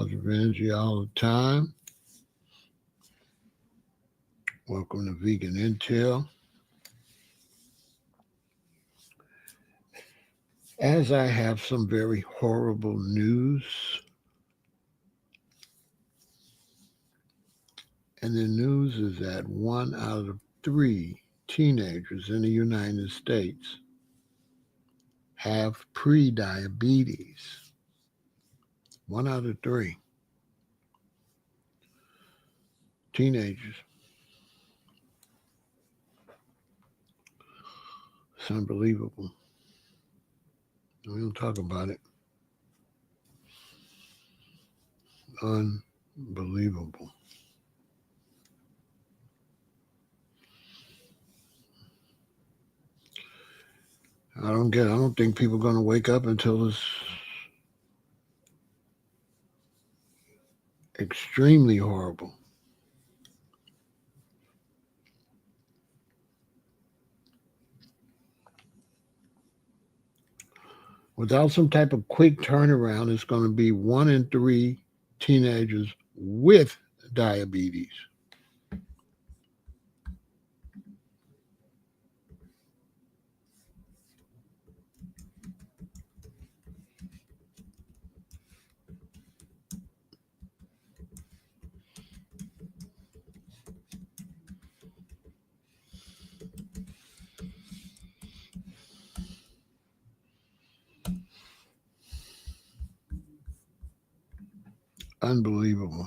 Positive energy all the time. Welcome to Vegan Intel. As I have some very horrible news, and the news is that 1 out of 3 teenagers in the United States have prediabetes. 1 out of 3 teenagers. It's unbelievable. We don't talk about it. Unbelievable. I don't think people are going to wake up until it's extremely horrible. Without some type of quick turnaround, it's going to be 1 in 3 teenagers with diabetes. Unbelievable.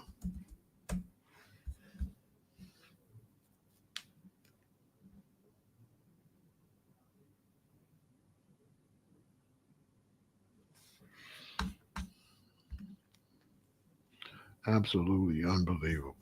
Absolutely unbelievable.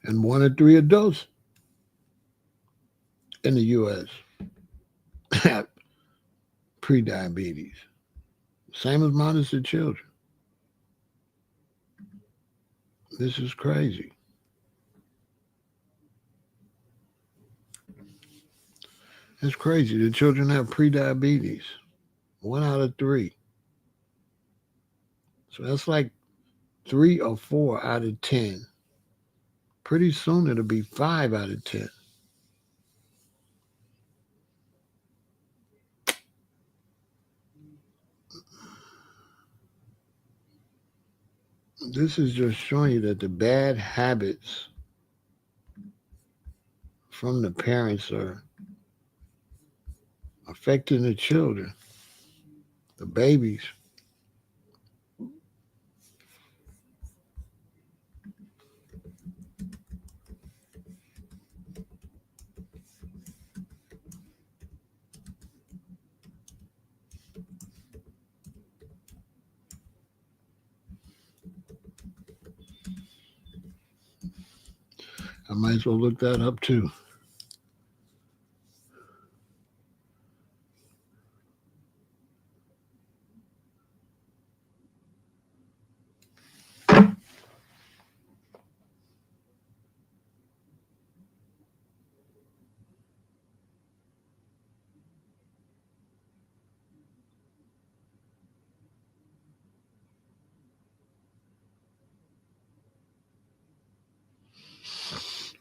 And 1 in 3 adults in the U.S. have prediabetes. Same amount as the children. This is crazy. It's crazy. The children have prediabetes. 1 out of 3. So that's like 3 or 4 out of 10. Pretty soon it'll be 5 out of 10. This is just showing you that the bad habits from the parents are affecting the children, the babies. I might as well look that up too.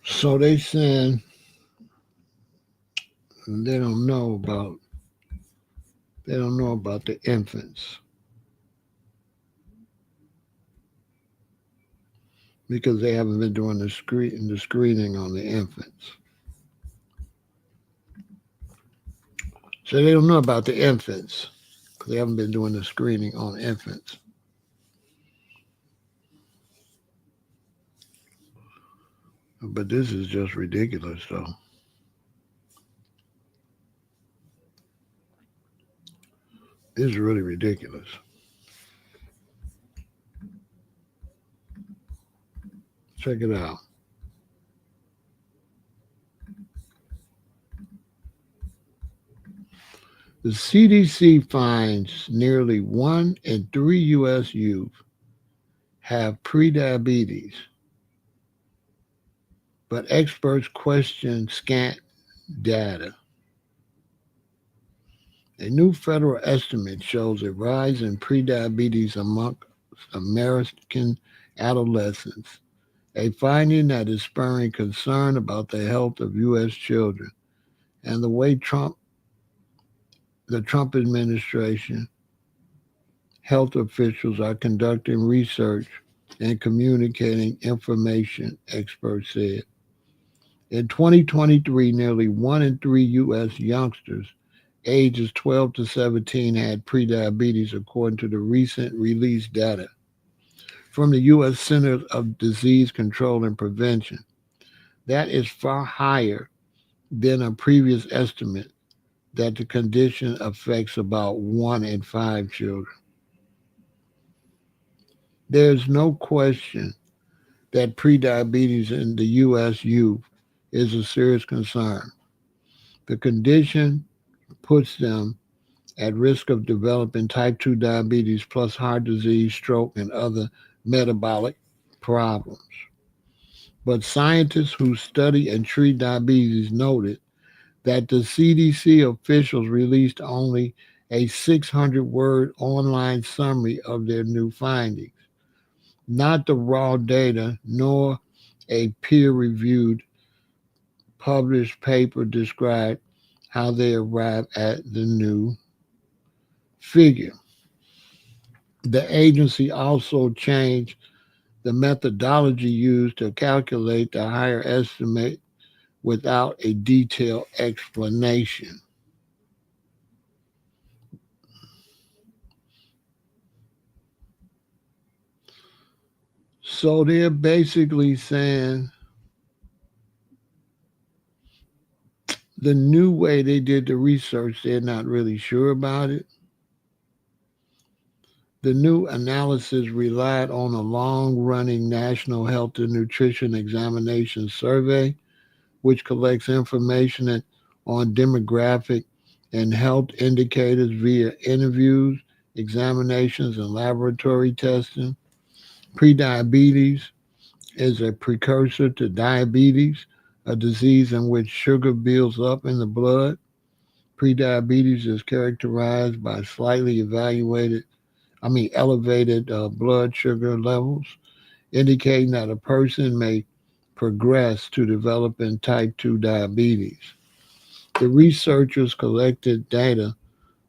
So they saying they don't know about the infants because they haven't been doing the screening on the infants. So they don't know about the infants because they haven't been doing the screening on infants. But this is just ridiculous, though. It's really ridiculous. Check it out. The CDC finds nearly 1 in 3 U.S. youth have prediabetes, but experts question scant data. A new federal estimate shows a rise in prediabetes among American adolescents, a finding that is spurring concern about the health of U.S. children and the way the Trump administration health officials are conducting research and communicating information, experts said. In 2023, nearly 1 in 3 U.S. youngsters ages 12 to 17 had prediabetes, according to the recent released data from the U.S. Centers of Disease Control and Prevention. That is far higher than a previous estimate that the condition affects about 1 in 5 children. There's no question that prediabetes in the U.S. youth is a serious concern. The condition puts them at risk of developing type 2 diabetes plus heart disease, stroke, and other metabolic problems. But scientists who study and treat diabetes noted that the CDC officials released only a 600-word online summary of their new findings, not the raw data, nor a peer reviewed published paper described how they arrived at the new figure. The agency also changed the methodology used to calculate the higher estimate without a detailed explanation. So they're basically saying the new way they did the research, they're not really sure about it. The new analysis relied on a long running National Health and Nutrition Examination Survey, which collects information on demographic and health indicators via interviews, examinations, and laboratory testing. Prediabetes is a precursor to diabetes, a disease in which sugar builds up in the blood. Prediabetes is characterized by slightly elevated blood sugar levels, indicating that a person may progress to developing type 2 diabetes. The researchers collected data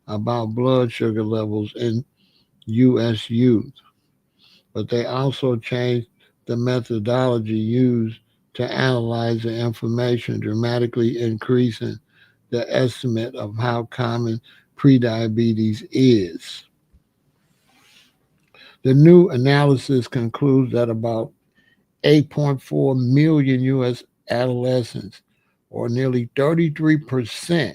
about blood sugar levels in U.S. youth, but they also changed the methodology used to analyze the information, dramatically increasing the estimate of how common prediabetes is. The new analysis concludes that about 8.4 million U.S. adolescents, or nearly 33%,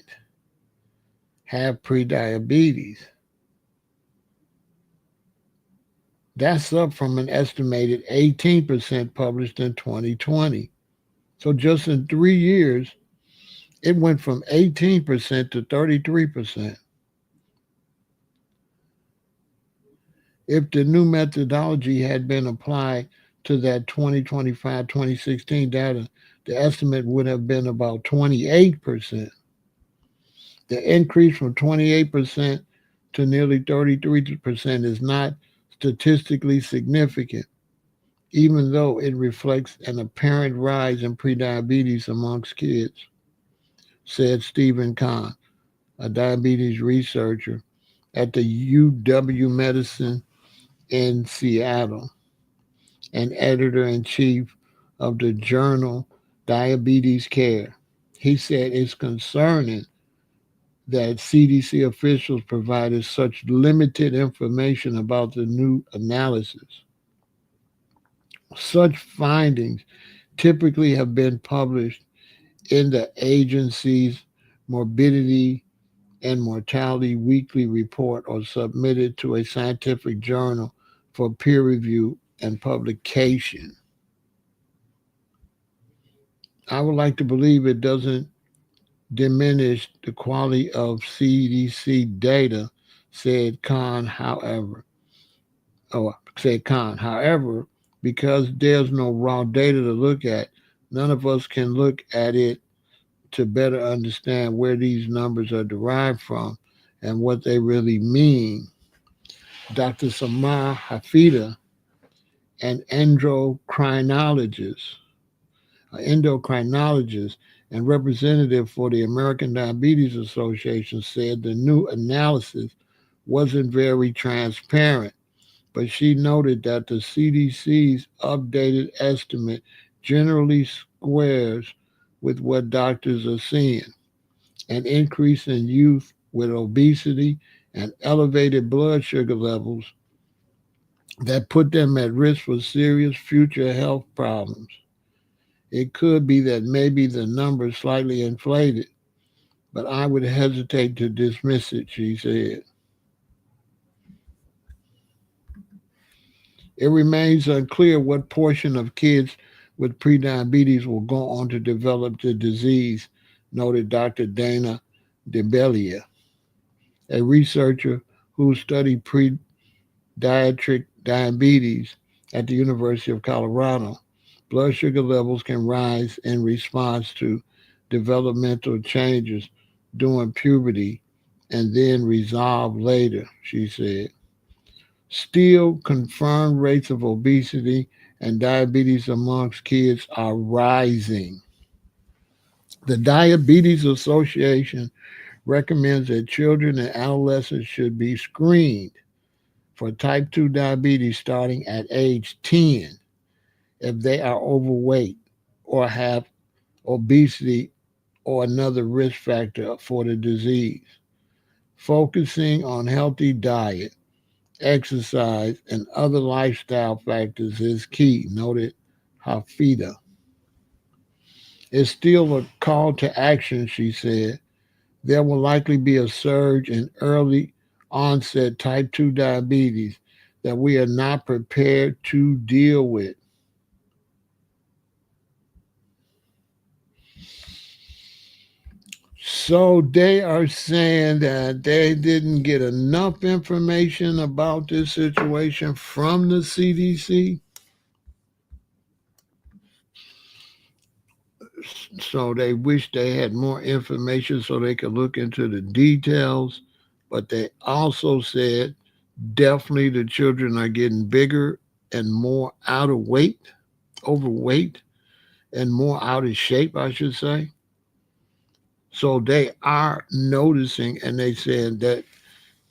have prediabetes. That's up from an estimated 18% published in 2020. So just in 3 years, it went from 18% to 33%. If the new methodology had been applied to that 2025-2016 data, the estimate would have been about 28%. The increase from 28% to nearly 33% is not statistically significant, even though it reflects an apparent rise in prediabetes amongst kids, said Stephen Kahn, a diabetes researcher at the UW Medicine in Seattle and editor in chief of the journal Diabetes Care. He said it's concerning that CDC officials provided such limited information about the new analysis. Such findings typically have been published in the agency's morbidity and mortality weekly report or submitted to a scientific journal for peer review and publication. I would like to believe it doesn't diminish the quality of CDC data, said Khan, however. Oh, said Khan. However, because there's no raw data to look at, none of us can look at it to better understand where these numbers are derived from and what they really mean. Dr. Samar Hafida, an endocrinologist and representative for the American Diabetes Association, said the new analysis wasn't very transparent, but she noted that the CDC's updated estimate generally squares with what doctors are seeing: an increase in youth with obesity and elevated blood sugar levels that put them at risk for serious future health problems. It could be that maybe the number slightly inflated, but I would hesitate to dismiss it, she said. It remains unclear what portion of kids with prediabetes will go on to develop the disease, noted Dr. Dana DeBellia, a researcher who studied pediatric diabetes at the University of Colorado. Blood sugar levels can rise in response to developmental changes during puberty and then resolve later, she said. Still, confirmed rates of obesity and diabetes amongst kids are rising. The Diabetes Association recommends that children and adolescents should be screened for type 2 diabetes starting at age 10 if they are overweight or have obesity or another risk factor for the disease. Focusing on healthy diet, exercise, and other lifestyle factors is key, noted Hafida. It's still a call to action, she said. There will likely be a surge in early onset type 2 diabetes that we are not prepared to deal with. So they are saying that they didn't get enough information about this situation from the CDC. So they wish they had more information so they could look into the details. But they also said definitely the children are getting bigger and more out of weight, overweight, and more out of shape, I should say. So they are noticing, and they said that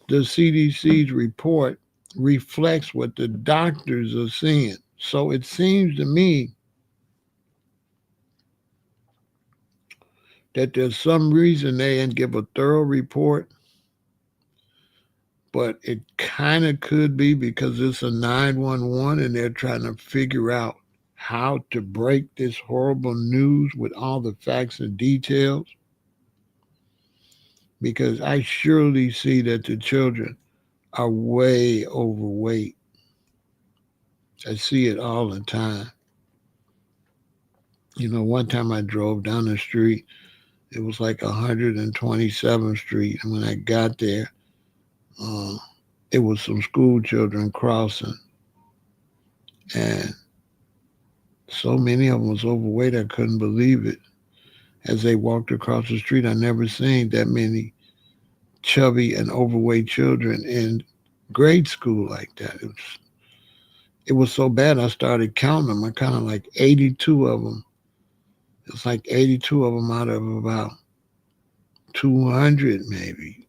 the CDC's report reflects what the doctors are seeing. So it seems to me that there's some reason they didn't give a thorough report, but it kind of could be because it's a 911 and they're trying to figure out how to break this horrible news with all the facts and details. Because I surely see that the children are way overweight. I see it all the time. One time I drove down the street, it was like 127th Street. And when I got there, uh, it was some school children crossing. And so many of them was overweight, I couldn't believe it. As they walked across the street, I never seen that many chubby and overweight children in grade school like that. It was so bad I started counting them. I counted like 82 of them. It's like 82 of them out of about 200 maybe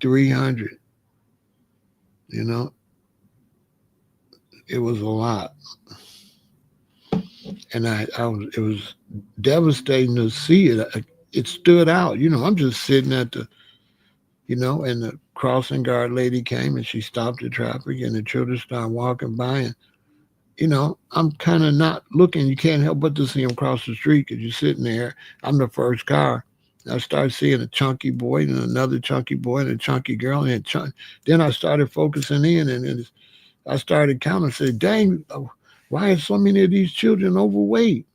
300. You know, it was a lot. And it was devastating to see it. It stood out. I'm just sitting at and the crossing guard lady came and she stopped the traffic and the children started walking by and I'm kind of not looking. You can't help but to see them cross the street because you're sitting there. I'm the first car. I started seeing a chunky boy and another chunky boy and a chunky girl. Then I started focusing in and I started counting. I said, dang, why are so many of these children overweight?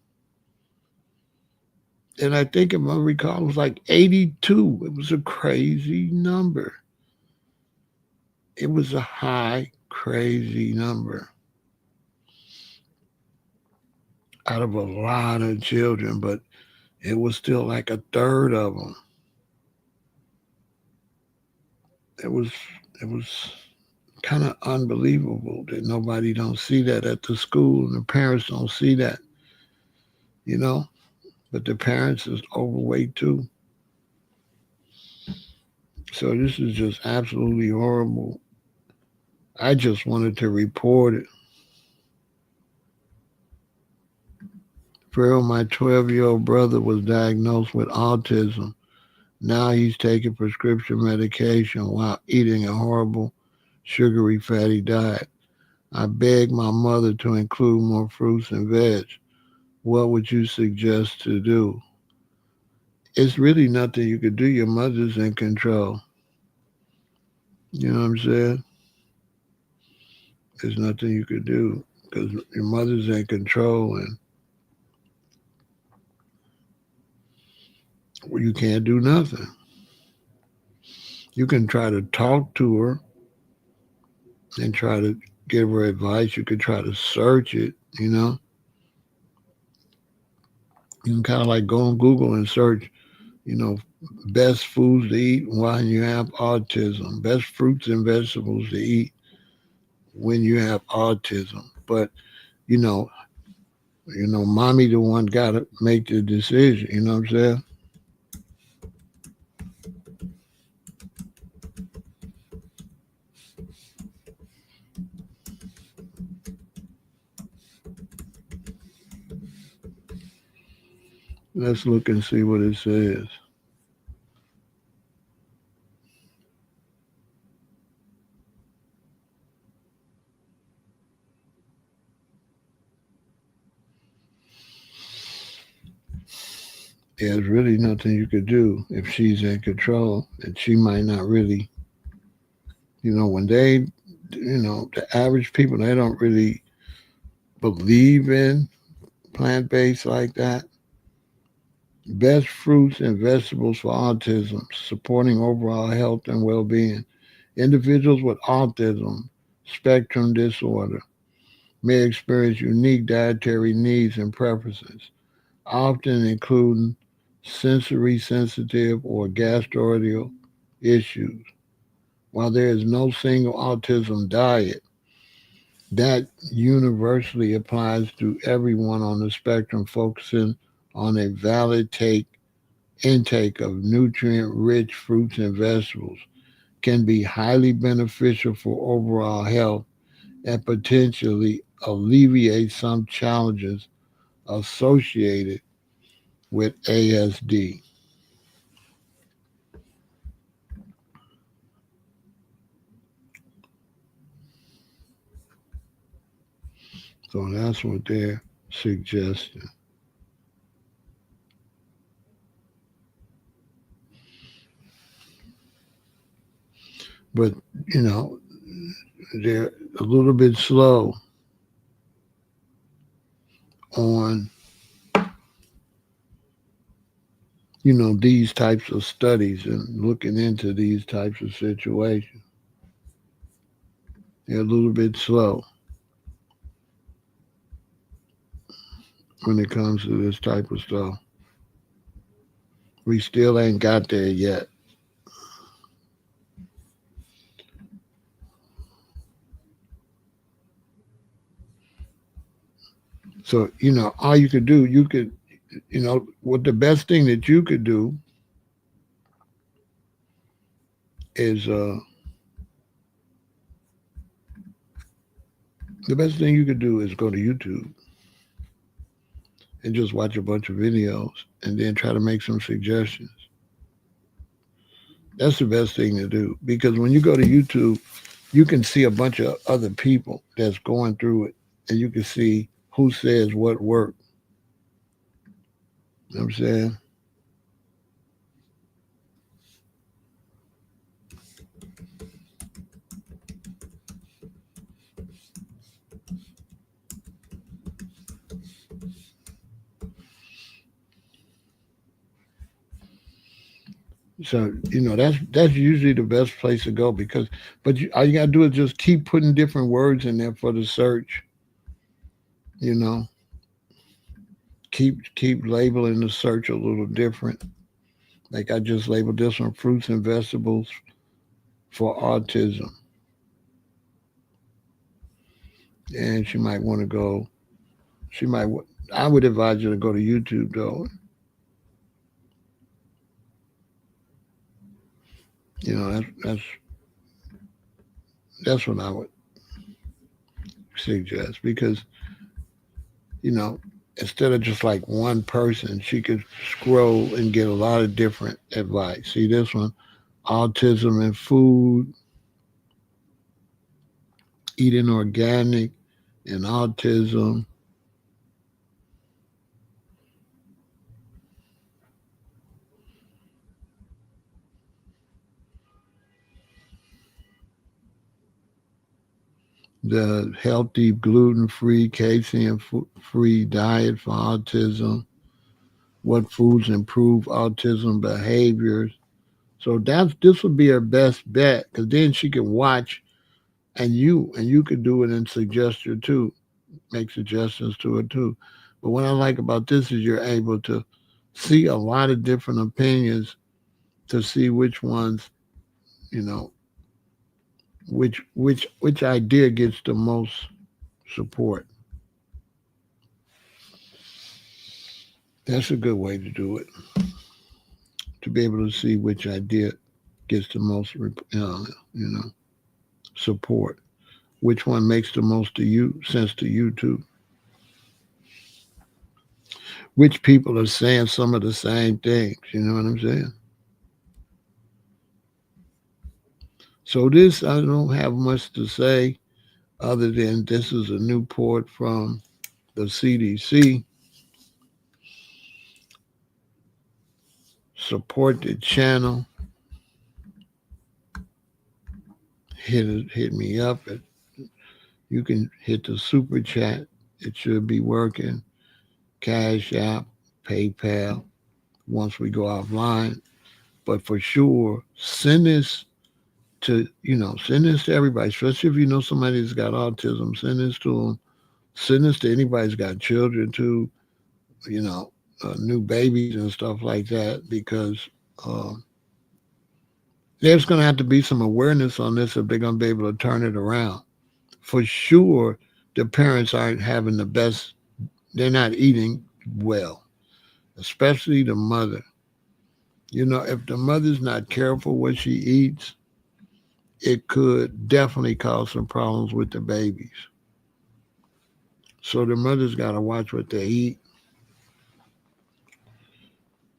And I think if I recall, it was like 82. It was a crazy number. It was a high, crazy number out of a lot of children, but it was still like a third of them. It was it was kind of unbelievable that nobody don't see that at the school and the parents don't see that, you know. But the parents is overweight too. So this is just absolutely horrible. I just wanted to report it. Pharaoh, my 12-year-old brother was diagnosed with autism. Now he's taking prescription medication while eating a horrible, sugary, fatty diet. I begged my mother to include more fruits and veg. What would you suggest to do? It's really nothing you could do. Your mother's in control. You know what I'm saying? There's nothing you could do because your mother's in control and you can't do nothing. You can try to talk to her and try to give her advice. You could try to search it, you know. You can kind of like go on Google and search, you know, best foods to eat when you have autism, best fruits and vegetables to eat when you have autism. But, you know, mommy the one got to make the decision, you know what I'm saying? Let's look and see what it says. There's really nothing you could do if she's in control, and she might not really, when the average people, they don't really believe in plant based like that. Best fruits and vegetables for autism, supporting overall health and well being. Individuals with autism spectrum disorder may experience unique dietary needs and preferences, often including sensory sensitive or gastrointestinal issues. While there is no single autism diet that universally applies to everyone on the spectrum, focusing on a valid intake of nutrient rich fruits and vegetables can be highly beneficial for overall health and potentially alleviate some challenges associated with ASD. So that's what they're suggesting. But, you know, they're a little bit slow on, these types of studies and looking into these types of situations. They're a little bit slow when it comes to this type of stuff. We still ain't got there yet. So, all you could do, what the best thing that you could do is the best thing you could do is go to YouTube and just watch a bunch of videos and then try to make some suggestions. That's the best thing to do because when you go to YouTube, you can see a bunch of other people that's going through it and you can see who says what worked. You know what I'm saying? So that's usually the best place to go because, all you gotta do is just keep putting different words in there for the search. You know, keep labeling the search a little different. Like I just labeled this one fruits and vegetables for autism, and she might want to go. She might. I would advise you to go to YouTube though. That's what I would suggest because you know instead of just like one person, she could scroll and get a lot of different advice. See this one, autism and food, eating organic, and autism. The healthy gluten-free, casein-free diet for autism. What foods improve autism behaviors? So this would be her best bet because then she can watch and you could do it and suggest her too, make suggestions to her too. But what I like about this is you're able to see a lot of different opinions to see which ones, you know, which idea gets the most support. That's a good way to do it. To be able to see which idea gets the most, support. Which one makes the most to you sense to you too? Which people are saying some of the same things? You know what I'm saying? So this, I don't have much to say other than this is a new report from the CDC. Support the channel. Hit me up. You can hit the super chat. It should be working. Cash App, PayPal. Once we go offline, but for sure, send this to everybody, especially if you know somebody that's got autism. Send this to them. Send this to anybody that's got children too. You know, new babies and stuff like that because uh, there's going to have to be some awareness on this if they're going to be able to turn it around. For sure, the parents aren't having the best. They're not eating well, especially the mother. If the mother's not careful what she eats, it could definitely cause some problems with the babies. So the mother's got to watch what they eat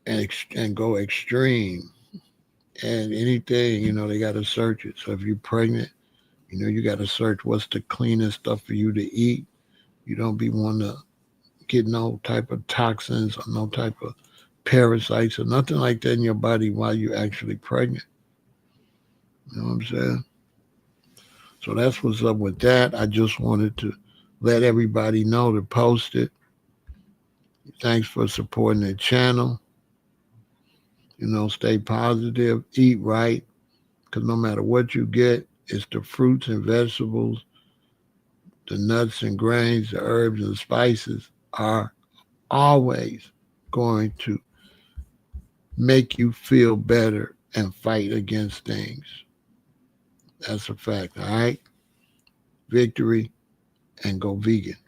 and go extreme. And anything, they got to search it. So if you're pregnant, you got to search what's the cleanest stuff for you to eat. You don't be wanting to get no type of toxins or no type of parasites or nothing like that in your body while you're actually pregnant. You know what I'm saying? So that's what's up with that. I just wanted to let everybody know to post it. Thanks for supporting the channel. Stay positive, eat right, because no matter what you get, it's the fruits and vegetables, the nuts and grains, the herbs and spices are always going to make you feel better and fight against things. That's a fact, all right? Victory and go vegan.